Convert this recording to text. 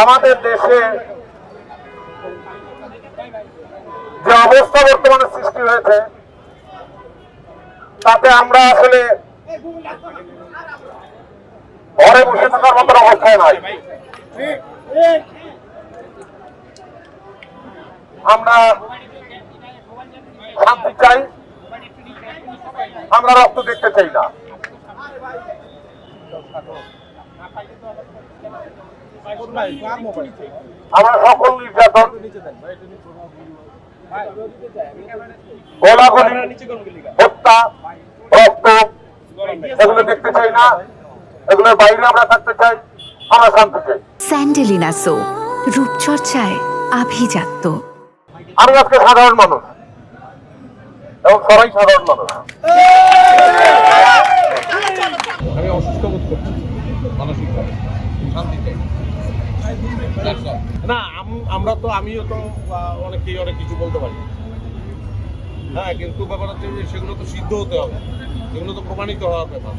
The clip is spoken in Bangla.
আমাদের দেশে যে অবস্থা বর্তমানে সৃষ্টি হয়েছে তাতে আমরা আসলে ঘরে বসে থাকার মতো অবস্থায় নাই। আমরা শান্তি চাই, আমরা রক্ত দেখতে চাই না। আমরা সকল নির্যাতন, গোলাগুলি, হত্যা, রক্ত এগুলো দেখতে চাই না। এগুলোর বাইরে আমরা থাকতে চাই, আমরা শান্তি চাই। স্যান্ডেলিনা সো, রূপচর্চায় আভিজাত্য। আমি আজকে সাধারণ মানুষ এবং সবাই সাধারণ মানুষ। আমি অসুস্থ বোধ করছি মানসিকভাবে, শান্তি চাই না। আমরা তো আমিও তো অনেকেই অনেক কিছু বলতে পারি, হ্যাঁ, কিন্তু ব্যাপার হচ্ছে সেগুলো তো সিদ্ধ হতে হবে, এগুলো তো প্রমাণিত হওয়ার ব্যাপার।